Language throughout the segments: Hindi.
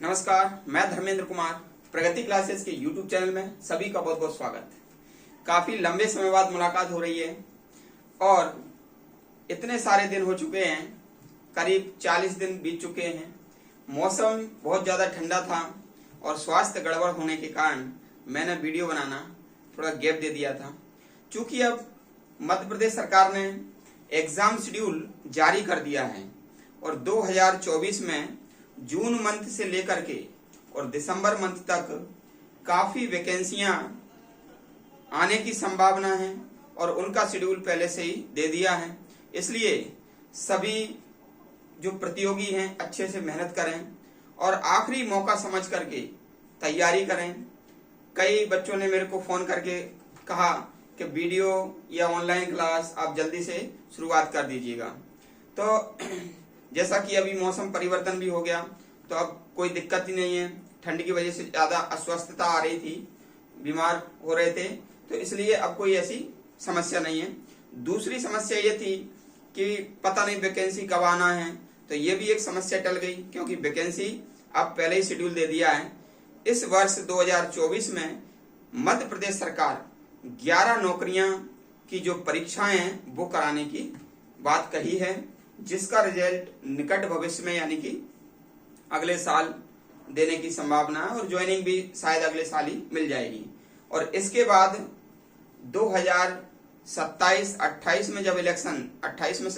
नमस्कार, मैं धर्मेंद्र कुमार। प्रगति क्लासेस के YouTube चैनल में सभी का बहुत बहुत स्वागत। काफी लंबे समय बाद मुलाकात हो रही है और इतने सारे दिन हो चुके हैं, करीब 40 दिन बीत चुके हैं। मौसम बहुत ज़्यादा ठंडा था और स्वास्थ्य गड़बड़ होने के कारण मैंने वीडियो बनाना थोड़ा गैप दे दिया था। चूँकि अब मध्य प्रदेश सरकार ने एग्ज़ाम शेड्यूल जारी कर दिया है और 2024 में जून मंथ से लेकर के और दिसंबर मंथ तक काफ़ी वैकेंसियां आने की संभावना है और उनका शेड्यूल पहले से ही दे दिया है। इसलिए सभी जो प्रतियोगी हैं अच्छे से मेहनत करें और आखिरी मौका समझ करके तैयारी करें। कई बच्चों ने मेरे को फ़ोन करके कहा कि वीडियो या ऑनलाइन क्लास आप जल्दी से शुरुआत कर दीजिएगा। तो जैसा कि अभी मौसम परिवर्तन भी हो गया तो अब कोई दिक्कत ही नहीं है। ठंड की वजह से ज़्यादा अस्वस्थता आ रही थी, बीमार हो रहे थे, तो इसलिए अब कोई ऐसी समस्या नहीं है। दूसरी समस्या ये थी कि पता नहीं वैकेंसी कब आना है, तो ये भी एक समस्या टल गई क्योंकि वैकेंसी अब पहले ही शेड्यूल दे दिया है। इस वर्ष 2024 में मध्य प्रदेश सरकार 11 नौकरियां की जो परीक्षाएं हैं वो कराने की बात कही है, जिसका रिजल्ट निकट भविष्य में यानी कि अगले साल देने की संभावना है और ज्वाइनिंग भी शायद अगले साल ही मिल जाएगी। और इसके बाद 2027-28 में जब 28 में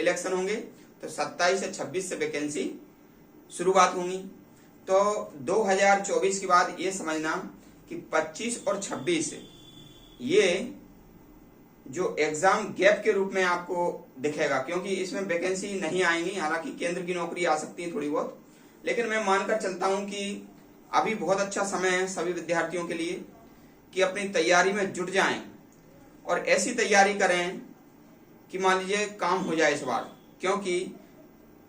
इलेक्शन होंगे तो 27 से 26 से वैकेंसी शुरुआत होंगी। तो 2024 के बाद ये समझना कि 25 और 26 ये जो एग्जाम गैप के रूप में आपको दिखेगा, क्योंकि इसमें वैकेंसी नहीं आएंगी। हालांकि केंद्र की नौकरी आ सकती है थोड़ी बहुत, लेकिन मैं मानकर चलता हूं कि अभी बहुत अच्छा समय है सभी विद्यार्थियों के लिए कि अपनी तैयारी में जुट जाएं और ऐसी तैयारी करें कि मान लीजिए काम हो जाए इस बार। क्योंकि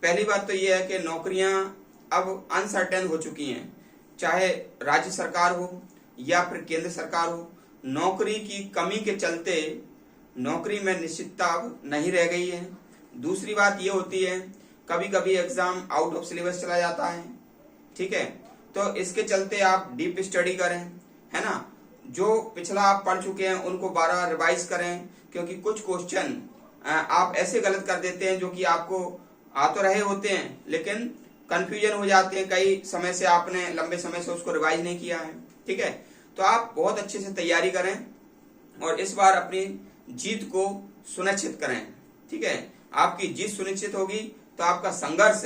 पहली बात तो ये है कि नौकरियां अब अनसर्टेन हो चुकी हैं, चाहे राज्य सरकार हो या फिर केंद्र सरकार हो। नौकरी की कमी के चलते नौकरी में निश्चितता अब नहीं रह गई है। दूसरी बात ये होती है कभी कभी एग्जाम आउट ऑफ सिलेबस चला जाता है, ठीक है, तो इसके चलते आप डीप स्टडी करें, है ना। जो पिछला आप पढ़ चुके हैं उनको बार-बार रिवाइज करें, क्योंकि कुछ क्वेश्चन आप ऐसे गलत कर देते हैं जो कि आपको आ तो रहे होते हैं लेकिन कंफ्यूजन हो जाते हैं। कई समय से आपने लंबे समय से उसको रिवाइज नहीं किया है, ठीक है। तो आप बहुत अच्छे से तैयारी करें और इस बार अपनी जीत को सुनिश्चित करें, ठीक है। आपकी जीत सुनिश्चित होगी तो आपका संघर्ष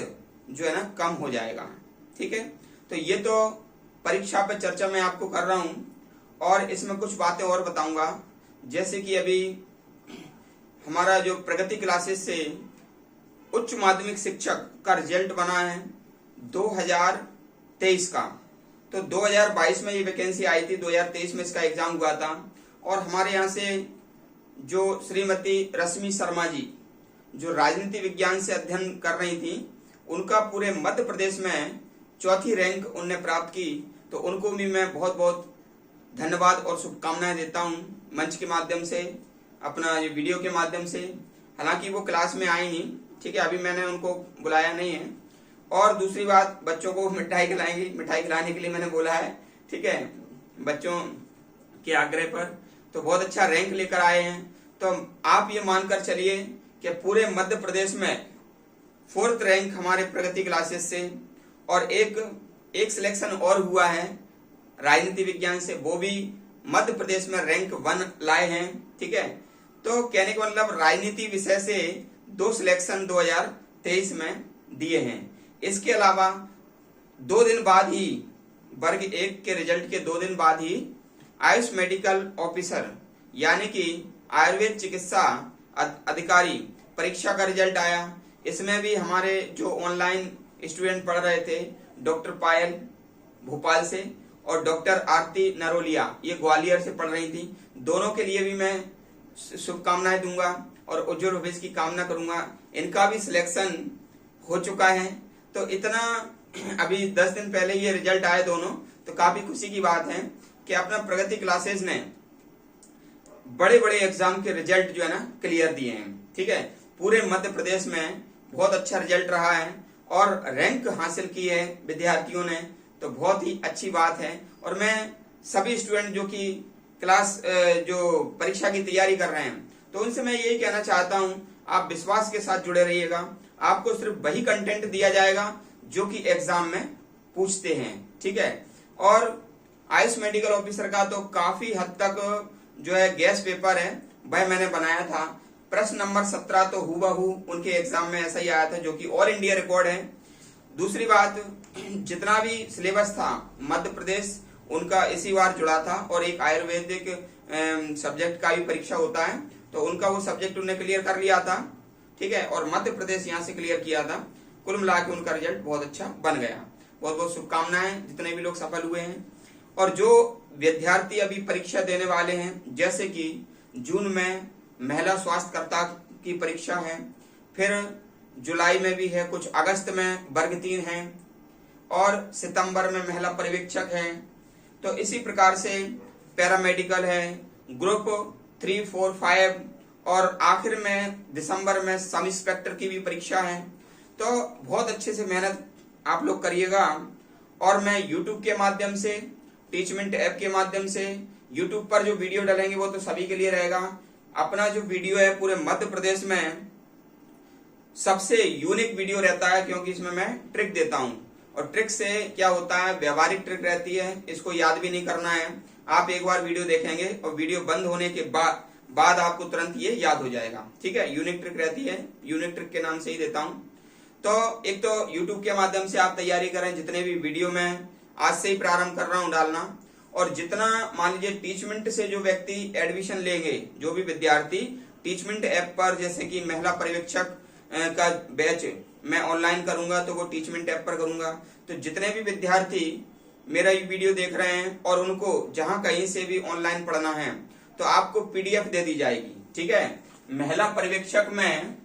जो है ना कम हो जाएगा, ठीक है। तो ये तो परीक्षा पे चर्चा मैं आपको कर रहा हूं और इसमें कुछ बातें और बताऊंगा। जैसे कि अभी हमारा जो प्रगति क्लासेस से उच्च माध्यमिक शिक्षक का रिजल्ट बना है 2023 का, तो 2022 में ये वैकेंसी आई थी, 2023 में इसका एग्जाम हुआ था। और हमारे यहाँ से जो श्रीमती रश्मि शर्मा जी जो राजनीति विज्ञान से अध्ययन कर रही थी, उनका पूरे मध्य प्रदेश में चौथी रैंक उनने प्राप्त की। तो उनको भी मैं बहुत बहुत धन्यवाद और शुभकामनाएं देता हूं मंच के माध्यम से, अपना ये वीडियो के माध्यम से। हालांकि वो क्लास में आई नहीं, ठीक है, अभी मैंने उनको बुलाया नहीं है। और दूसरी बात, बच्चों को मिठाई खिलाएंगी, मिठाई खिलाने के लिए मैंने बोला है, ठीक है, बच्चों के आग्रह पर। तो बहुत अच्छा रैंक लेकर आए हैं। तो आप ये मानकर चलिए कि पूरे मध्य प्रदेश में 4th रैंक हमारे प्रगति क्लासेस से, और एक सिलेक्शन और हुआ है राजनीति विज्ञान से, वो भी मध्य प्रदेश में रैंक 1 लाए हैं, ठीक है। तो कहने का मतलब राजनीति विषय से 2 सिलेक्शन 2023 में दिए हैं। इसके अलावा 2 दिन बाद ही, वर्ग 1 के रिजल्ट के 2 दिन बाद ही आयुष मेडिकल ऑफिसर यानी कि आयुर्वेद चिकित्सा अधिकारी परीक्षा का रिजल्ट आया। इसमें भी हमारे जो ऑनलाइन स्टूडेंट पढ़ रहे थे, डॉक्टर पायल भोपाल से और डॉक्टर आरती नरोलिया ये ग्वालियर से पढ़ रही थी, दोनों के लिए भी मैं शुभकामनाएं दूंगा और उज्जवल भविष्य की कामना करूंगा। इनका भी सिलेक्शन हो चुका है। तो इतना अभी 10 दिन पहले ये रिजल्ट आए दोनों, तो काफी खुशी की बात है कि अपना प्रगति क्लासेस ने बड़े बड़े एग्जाम के रिजल्ट जो है ना क्लियर दिए हैं, ठीक है। पूरे मध्य प्रदेश में बहुत अच्छा रिजल्ट रहा है और रैंक हासिल की है विद्यार्थियों ने, तो बहुत ही अच्छी बात है। और मैं सभी स्टूडेंट जो कि क्लास जो परीक्षा की तैयारी कर रहे हैं, तो उनसे मैं यही कहना चाहता हूं, आप विश्वास के साथ जुड़े रहिएगा। आपको सिर्फ वही कंटेंट दिया जाएगा जो कि एग्जाम में पूछते हैं, ठीक है। और आयुष मेडिकल ऑफिसर का तो काफी हद तक जो है गैस पेपर है वह मैंने बनाया था। प्रश्न नंबर 17 तो हूबहू उनके एग्जाम में ऐसा ही आया था, जो कि ऑल इंडिया रिकॉर्ड है। दूसरी बात, जितना भी सिलेबस था मध्य प्रदेश उनका इसी बार जुड़ा था, और एक आयुर्वेदिक सब्जेक्ट का भी परीक्षा होता है, तो उनका वो सब्जेक्ट उन्होंने क्लियर कर लिया था, ठीक है। और मध्य प्रदेश यहाँ से क्लियर किया था। कुल मिला के उनका रिजल्ट बहुत अच्छा बन गया। बहुत बहुत शुभकामनाएं जितने भी लोग सफल हुए हैं। और जो विद्यार्थी अभी परीक्षा देने वाले हैं, जैसे कि जून में महिला स्वास्थ्यकर्ता की परीक्षा है, फिर जुलाई में भी है, कुछ अगस्त में वर्ग 3 है, और सितंबर में महिला पर्यवेक्षक है। तो इसी प्रकार से पैरामेडिकल है, ग्रुप 3, 4, 5, और आखिर में दिसंबर में सब इंस्पेक्टर की भी परीक्षा है। तो बहुत अच्छे से मेहनत आप लोग करिएगा। और मैं YouTube के माध्यम से, टीचमेंट ऐप के माध्यम से, YouTube पर जो वीडियो डालेंगे वो तो सभी के लिए रहेगा। अपना जो वीडियो है पूरे मध्य प्रदेश में सबसे यूनिक वीडियो रहता है, क्योंकि इसमें मैं ट्रिक देता हूं, और ट्रिक से क्या होता है, व्यवहारिक ट्रिक रहती है, इसको याद भी नहीं करना है। आप एक बार वीडियो देखेंगे और वीडियो बंद होने के बाद आपको तुरंत ये याद हो जाएगा, ठीक है। यूनिक ट्रिक रहती है, यूनिक ट्रिक के नाम से ही देता हूं। तो एक तो YouTube के माध्यम से आप तैयारी करें, जितने भी वीडियो मैं आज से ही प्रारंभ कर रहा हूं डालना। और जितना मान लीजिए टीचमेंट से जो व्यक्ति एडमिशन लेंगे, जो भी विद्यार्थी टीचमेंट ऐप पर, जैसे कि महिला पर्यवेक्षक का बैच मैं ऑनलाइन करूंगा, तो वो टीचमेंट ऐप पर करूंगा। तो जितने भी विद्यार्थी मेरा ये वीडियो देख रहे हैं और उनको जहां कहीं से भी ऑनलाइन पढ़ना है, तो आपको PDF दे दी जाएगी, ठीक है। महिला पर्यवेक्षक में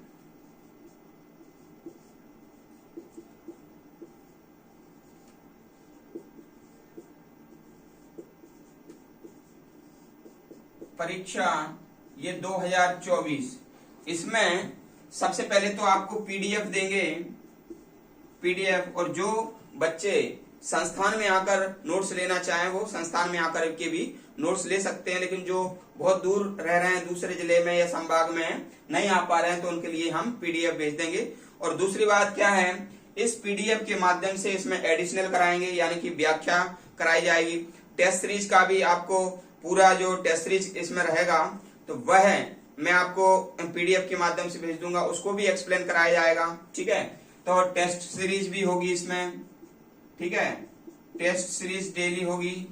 परीक्षा ये 2024, इसमें सबसे पहले तो आपको PDF देंगे, PDF। और जो बच्चे संस्थान में आकर नोट्स लेना चाहें, वो संस्थान में आकर के भी नोट्स ले सकते हैं। लेकिन जो बहुत दूर रह रहे हैं, दूसरे जिले में या संभाग में नहीं आ पा रहे हैं, तो उनके लिए हम PDF भेज देंगे। और दूसरी बात क्या है, इस PDF के माध्यम से इसमें एडिशनल कराएंगे, यानी कि व्याख्या कराई जाएगी। टेस्ट सीरीज का भी आपको पूरा जो टेस्ट सीरीज इसमें रहेगा, तो वह मैं आपको PDF के माध्यम से भेज दूंगा, उसको भी एक्सप्लेन कराया जाएगा, ठीक है। तो टेस्ट सीरीज भी होगी इसमें, ठीक है, टेस्ट सीरीज डेली होगी।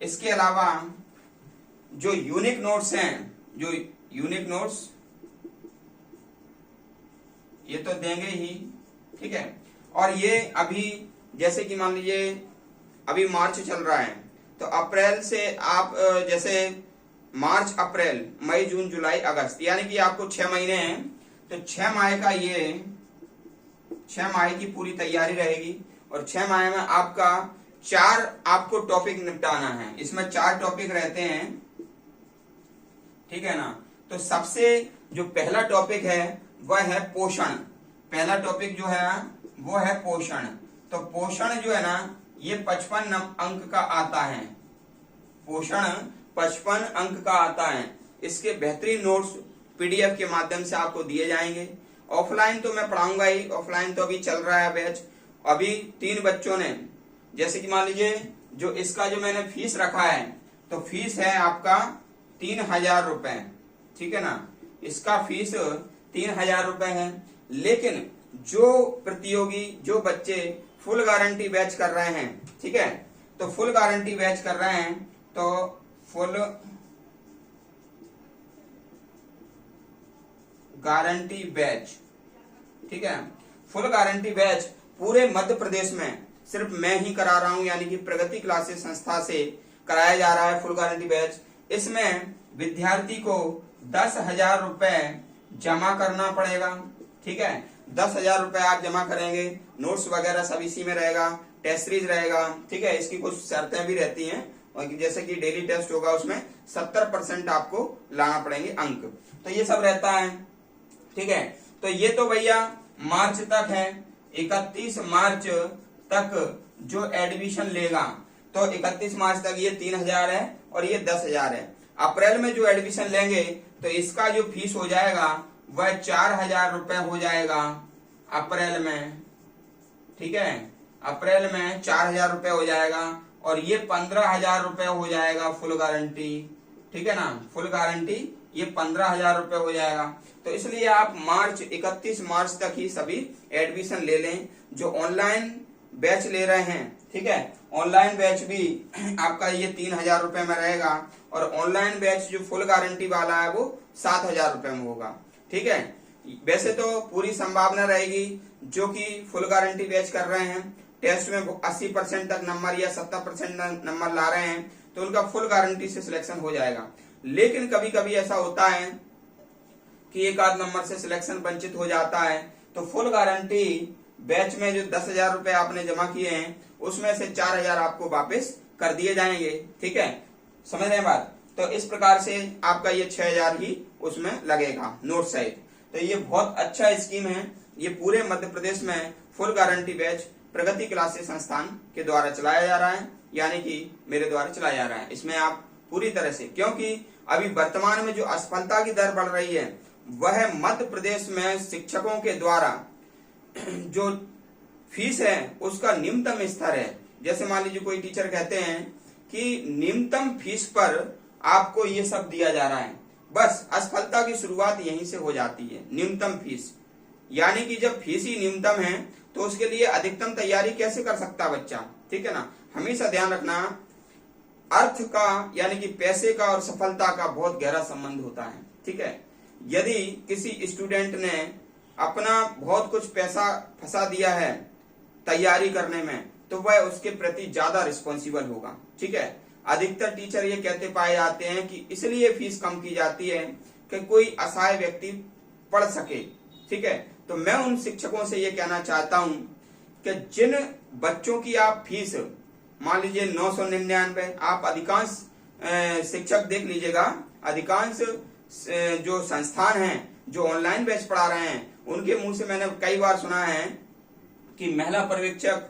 इसके अलावा जो यूनिक नोट्स हैं, जो यूनिक नोट्स ये तो देंगे ही, ठीक है। और ये अभी जैसे कि मान लीजिए अभी मार्च चल रहा है, तो अप्रैल से आप जैसे मार्च, अप्रैल, मई, जून, जुलाई, अगस्त, यानी कि आपको 6 महीने हैं। तो 6 माह का ये 6 माह की पूरी तैयारी रहेगी। और 6 माह में आपका 4 आपको टॉपिक निपटाना है। इसमें 4 टॉपिक रहते हैं, ठीक है ना। तो सबसे जो पहला टॉपिक है वह है पोषण। पहला टॉपिक जो है वो है पोषण। तो पोषण जो है ना, ये 55 अंक का आता है। पोषण 55 अंक का आता है। इसके बेहतरीन नोट्स PDF के माध्यम से आपको दिए जाएंगे। ऑफलाइन तो मैं पढ़ाऊंगा ही, ऑफलाइन तो अभी चल रहा है बैच। अभी 3 बच्चों ने, जैसे कि मान लीजिए जो इसका जो मैंने फीस रखा है, तो फीस है आपका 3000 रुपए, ठीक है ना। इसका फीस 3000 रुपए है। लेकिन जो प्रतियोगी, जो बच्चे फुल गारंटी बैच कर रहे हैं, ठीक है, तो फुल गारंटी बैच कर रहे हैं, तो फुल गारंटी बैच, ठीक है, फुल गारंटी बैच पूरे मध्य प्रदेश में सिर्फ मैं ही करा रहा हूं, यानी कि प्रगति क्लासेस संस्था से कराया जा रहा है फुल गारंटी बैच। इसमें विद्यार्थी को 10,000 रुपए जमा करना पड़ेगा, ठीक है। 10,000 रुपए आप जमा करेंगे, नोट्स वगैरह सब इसी में रहेगा, टेस्ट सीरीज रहेगा, ठीक है। इसकी कुछ शर्तें भी रहती हैं, और जैसे कि डेली टेस्ट होगा उसमें 70% आपको लाना पड़ेंगे अंक, तो ये सब रहता है, ठीक है। तो ये तो भैया मार्च तक है, 31 मार्च तक जो एडमिशन लेगा, तो 31 मार्च तक ये 3000 है और ये 10,000 है। अप्रैल में जो एडमिशन लेंगे तो इसका जो फीस हो जाएगा वह 4,000 रुपए हो जाएगा अप्रैल में, ठीक है, अप्रैल में 4,000 रुपए हो जाएगा और ये 15,000 रुपए हो जाएगा फुल गारंटी, ठीक है ना, फुल गारंटी ये 15,000 रुपए हो जाएगा। तो इसलिए आप 31 मार्च तक ही सभी एडमिशन ले लें। जो ऑनलाइन बैच ले रहे हैं, ठीक है, ऑनलाइन बैच भी आपका ये 3,000 रुपए में रहेगा और ऑनलाइन बैच जो फुल गारंटी वाला है वो 7,000 रुपए में होगा, ठीक है। वैसे तो पूरी संभावना रहेगी जो कि फुल गारंटी बैच कर रहे हैं, टेस्ट में 80% तक नंबर या 70% नंबर ला रहे हैं, तो उनका फुल गारंटी से सिलेक्शन हो जाएगा। लेकिन कभी कभी ऐसा होता है कि एक आध नंबर से सिलेक्शन वंचित हो जाता है, तो फुल गारंटी बैच में जो 10,000 रुपए आपने जमा किए हैं उसमें से 4,000 आपको वापस कर दिए जाएंगे, ठीक है, समझ रहे हैं बात। तो इस प्रकार से आपका ये 6,000 ही उसमें लगेगा नोट सहित। तो ये बहुत अच्छा स्कीम है। ये पूरे मध्य प्रदेश में फुल गारंटी बैच प्रगति क्लासेस संस्थान के द्वारा चलाया जा रहा है, यानी कि मेरे द्वारा चलाया जा रहा है। इसमें आप पूरी तरह से, क्योंकि अभी वर्तमान में जो असफलता की दर बढ़ रही है वह मध्य प्रदेश में शिक्षकों के द्वारा जो फीस है उसका निम्नतम स्तर है। जैसे मान लीजिए कोई टीचर कहते हैं कि निम्नतम फीस पर आपको ये सब दिया जा रहा है, बस असफलता की शुरुआत यहीं से हो जाती है, निम्नतम फीस। यानी कि जब फीस ही न्यूनतम है तो उसके लिए अधिकतम तैयारी कैसे कर सकता बच्चा, ठीक है ना। हमेशा ध्यान रखना, अर्थ का यानी कि पैसे का और सफलता का बहुत गहरा संबंध होता है, ठीक है। यदि किसी स्टूडेंट ने अपना बहुत कुछ पैसा फंसा दिया है तैयारी करने में, तो वह उसके प्रति ज्यादा रिस्पॉन्सिबल होगा, ठीक है। अधिकतर टीचर ये कहते पाए जाते हैं कि इसलिए फीस कम की जाती है कि कोई असहाय व्यक्ति पढ़ सके, ठीक है। तो मैं उन शिक्षकों से ये कहना चाहता हूं कि जिन बच्चों की आप फीस मान लीजिए 999, आप अधिकांश शिक्षक देख लीजिएगा, अधिकांश जो संस्थान हैं जो ऑनलाइन बैच पढ़ा रहे हैं उनके मुंह से मैंने कई बार सुना है कि महिला पर्यवेक्षक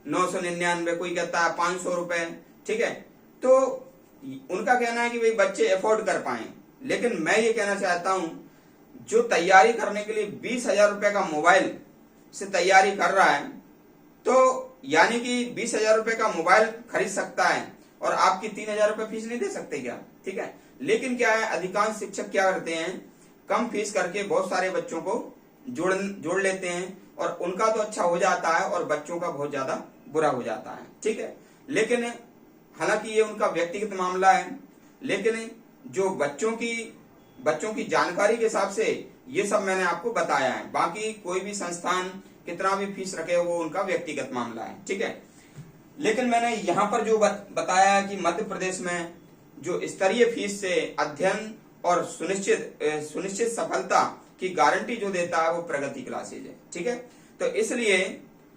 999, कोई कहता है 500 रुपए, ठीक है। तो उनका कहना है कि भाई बच्चे अफोर्ड कर पाए, लेकिन मैं ये कहना चाहता हूं जो तैयारी करने के लिए 20,000 रुपए का मोबाइल से तैयारी कर रहा है, तो यानी कि 20,000 रुपए का मोबाइल खरीद सकता है और आपकी 3,000 रुपए फीस नहीं दे सकते क्या, ठीक है। लेकिन क्या है, अधिकांश शिक्षक क्या करते हैं, कम फीस करके बहुत सारे बच्चों को जोड़ लेते हैं और उनका तो अच्छा हो जाता है और बच्चों का बहुत ज्यादा बुरा हो जाता है, ठीक है। लेकिन हालांकि ये उनका व्यक्तिगत मामला है, लेकिन जो बच्चों की जानकारी के हिसाब से ये सब मैंने आपको बताया है। बाकी कोई भी संस्थान कितना भी फीस रखे वो उनका व्यक्तिगत मामला है, ठीक है। लेकिन मैंने यहाँ पर जो बताया है कि मध्य प्रदेश में जो स्तरीय फीस से अध्ययन और सुनिश्चित सफलता की गारंटी जो देता है वो प्रगति क्लासेज है, ठीक है। तो इसलिए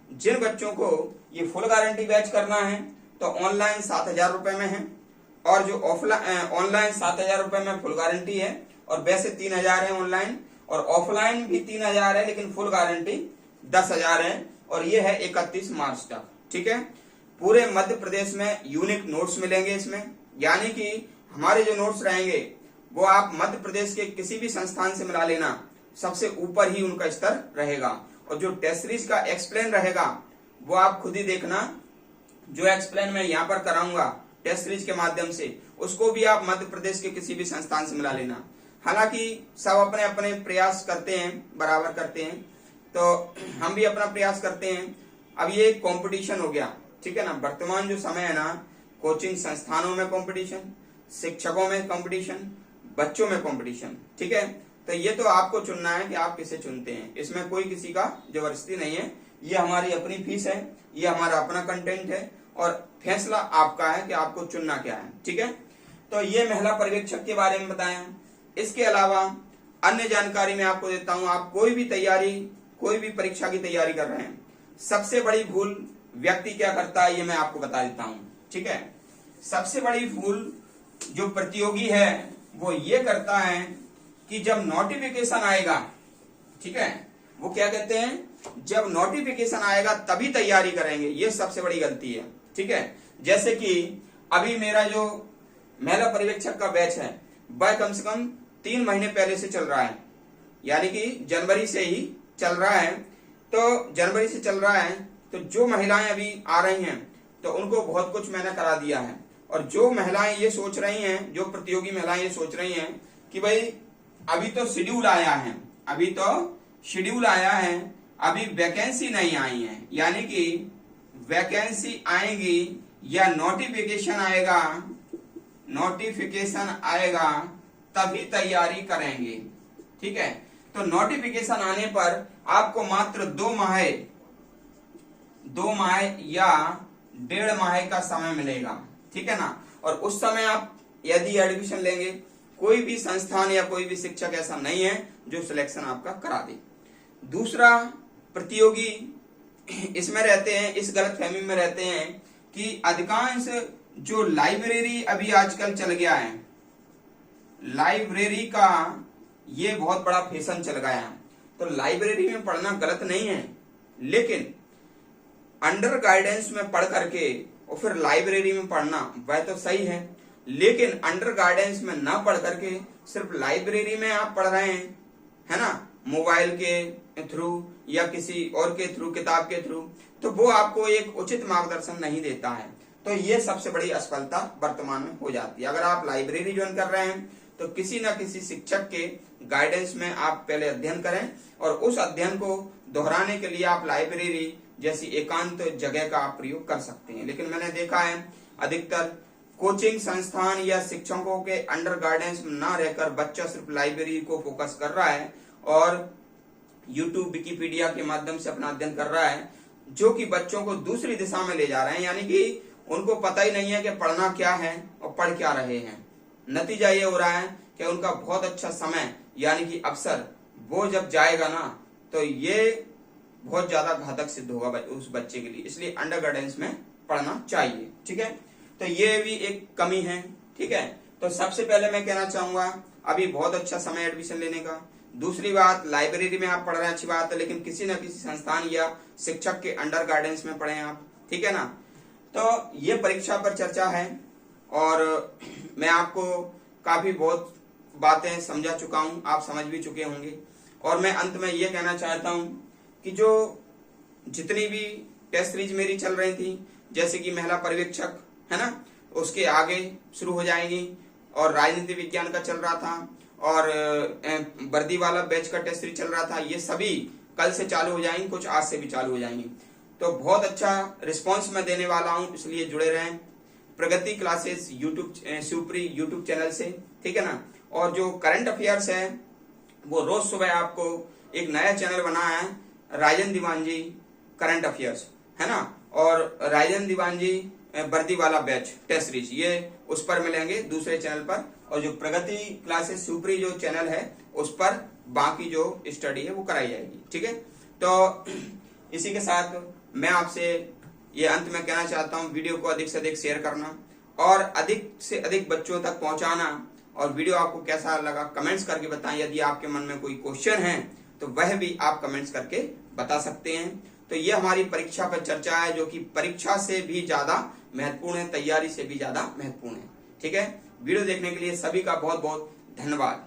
जिन बच्चों को ये फुल गारंटी बैच करना है तो ऑनलाइन 7,000 रुपए में है और जो ऑनलाइन 7,000 रुपए में फुल गारंटी है और वैसे 3,000 है ऑनलाइन, और ऑफलाइन भी 3,000 है लेकिन फुल गारंटी 10,000 है और ये है 31 मार्च तक, ठीक है। पूरे मध्य प्रदेश में यूनिक नोट्स मिलेंगे इसमें, यानी कि हमारे जो नोट्स रहेंगे वो आप मध्य प्रदेश के किसी भी संस्थान से मिला लेना, सबसे ऊपर ही उनका स्तर रहेगा। और जो टेस्ट सीरीज का एक्सप्लेन रहेगा वो आप खुद ही देखना, जो एक्सप्लेन मैं यहाँ पर कराऊंगा टेस्ट सीरीज के माध्यम से, उसको भी आप मध्य प्रदेश के किसी भी संस्थान से मिला लेना। हालांकि सब अपने अपने प्रयास करते हैं, बराबर करते हैं, तो हम भी अपना प्रयास करते हैं। अब ये कंपटीशन हो गया, ठीक है ना। वर्तमान जो समय है ना, कोचिंग संस्थानों में कंपटीशन, शिक्षकों में कंपटीशन, बच्चों में कंपटीशन, ठीक है। तो ये तो आपको चुनना है कि आप किसे चुनते हैं, इसमें कोई किसी का जबरदस्ती नहीं है। ये हमारी अपनी फीस है, ये हमारा अपना कंटेंट है और फैसला आपका है कि आपको चुनना क्या है, ठीक है। तो ये महिला पर्यवेक्षक के बारे में बताया। इसके अलावा अन्य जानकारी मैं आपको देता हूं। आप कोई भी परीक्षा की तैयारी कर रहे हैं, सबसे बड़ी भूल व्यक्ति क्या करता है ये मैं आपको बता देता हूं, ठीक है। सबसे बड़ी भूल जो प्रतियोगी है वो ये करता है कि जब नोटिफिकेशन आएगा, ठीक है, वो क्या कहते हैं, जब नोटिफिकेशन आएगा तभी तैयारी करेंगे, ये सबसे बड़ी गलती है। ठीक है, जैसे कि अभी मेरा जो महिला पर्यवेक्षक का बैच है वह कम से कम 3 महीने पहले से चल रहा है, यानी कि जनवरी से ही चल रहा है। तो जनवरी से चल रहा है, तो जो महिलाएं अभी आ रही हैं तो उनको बहुत कुछ मैंने करा दिया है। और जो महिलाएं ये सोच रही हैं, जो प्रतियोगी महिलाएं ये सोच रही हैं कि भाई अभी तो शेड्यूल आया है, अभी तो शेड्यूल आया है, अभी वैकेंसी नहीं आई है, यानी कि वैकेंसी आएगी या नोटिफिकेशन आएगा, नोटिफिकेशन आएगा तभी तैयारी करेंगे। ठीक है, तो नोटिफिकेशन आने पर आपको मात्र 2 माह या 1.5 माह का समय मिलेगा। ठीक है ना, और उस समय आप यदि एडमिशन लेंगे, कोई भी संस्थान या कोई भी शिक्षक ऐसा नहीं है जो सिलेक्शन आपका करा दे। दूसरा, प्रतियोगी इसमें रहते हैं, इस गलतफहमी में रहते हैं कि अधिकांश जो लाइब्रेरी अभी आजकल चल गया है, लाइब्रेरी का ये बहुत बड़ा फैशन चल गया है। तो लाइब्रेरी में पढ़ना गलत नहीं है, लेकिन अंडर गाइडेंस में पढ़ करके और फिर लाइब्रेरी में पढ़ना वह तो सही है, लेकिन अंडर गाइडेंस में ना पढ़ करके सिर्फ लाइब्रेरी में आप पढ़ रहे हैं, है ना, मोबाइल के थ्रू या किसी और के थ्रू, किताब के थ्रू, तो वो आपको एक उचित मार्गदर्शन नहीं देता है। तो ये सबसे बड़ी असफलता वर्तमान में हो जाती है। अगर आप लाइब्रेरी ज्वाइन कर रहे हैं तो किसी न किसी शिक्षक के गाइडेंस में आप पहले अध्ययन करें, और उस अध्ययन को दोहराने के लिए आप लाइब्रेरी जैसी एकांत जगह का आप प्रयोग कर सकते हैं। लेकिन मैंने देखा है अधिकतर कोचिंग संस्थान या शिक्षकों के अंडर गाइडेंस में ना रहकर बच्चा सिर्फ लाइब्रेरी को फोकस कर रहा है और यूट्यूब, विकिपीडिया के माध्यम से अपना अध्ययन कर रहा है, जो कि बच्चों को दूसरी दिशा में ले जा रहे हैं, यानी कि उनको पता ही नहीं है कि पढ़ना क्या है और पढ़ क्या रहे हैं। नतीजा ये हो रहा है कि उनका बहुत अच्छा समय यानी कि अवसर वो जब जाएगा ना, तो ये बहुत ज्यादा घातक सिद्ध होगा उस बच्चे के लिए। इसलिए अंडर गाइडेंस में पढ़ना चाहिए। ठीक है, तो ये भी एक कमी है। ठीक है, तो सबसे पहले मैं कहना चाहूंगा अभी बहुत अच्छा समय एडमिशन लेने का। दूसरी बात, लाइब्रेरी में आप पढ़ रहे हैं, अच्छी बात है, लेकिन किसी न किसी संस्थान या शिक्षक के अंडर गाइडेंस में पढ़ें आप। ठीक है ना, तो ये परीक्षा पर चर्चा है और मैं आपको काफी बहुत बातें समझा चुका हूं, आप समझ भी चुके होंगे। और मैं अंत में ये कहना चाहता हूं कि जो जितनी भी टेस्ट सीरीज मेरी चल रही थी, जैसे कि महिला पर्यवेक्षक है ना, उसके आगे शुरू हो जाएंगी, और राजनीति विज्ञान का चल रहा था, और वर्दी वाला बैच का टेस्ट सीरीज चल रहा था, ये सभी कल से चालू हो जाएंगी, कुछ आज से भी चालू हो जाएंगी। तो बहुत अच्छा रिस्पांस मैं देने वाला हूं, इसलिए जुड़े रहें प्रगति क्लासेस यूट्यूब, शिवप्री यूट्यूब चैनल से। ठीक है ना, और जो करंट अफेयर्स है वो रोज सुबह आपको एक नया चैनल बना है, राजन दीवान जी करंट अफेयर्स, है ना, और राजन दीवान जी वर्दी वाला बैच टेस्ट सीरीज, ये उस पर मिलेंगे दूसरे चैनल पर, और जो प्रगति क्लासेस शिवप्री जो चैनल है उस पर बाकी जो स्टडी है वो कराई जाएगी। ठीक है, तो इसी के साथ मैं आपसे ये अंत में कहना चाहता हूँ, वीडियो को अधिक से अधिक शेयर करना और अधिक से अधिक बच्चों तक पहुंचाना। और वीडियो आपको कैसा लगा कमेंट्स करके बताएं। यदि आपके मन में कोई क्वेश्चन है तो वह भी आप कमेंट्स करके बता सकते हैं। तो ये हमारी परीक्षा पर चर्चा है, जो कि परीक्षा से भी ज्यादा महत्वपूर्ण है, तैयारी से भी ज्यादा महत्वपूर्ण है। ठीक है, वीडियो देखने के लिए सभी का बहुत बहुत धन्यवाद।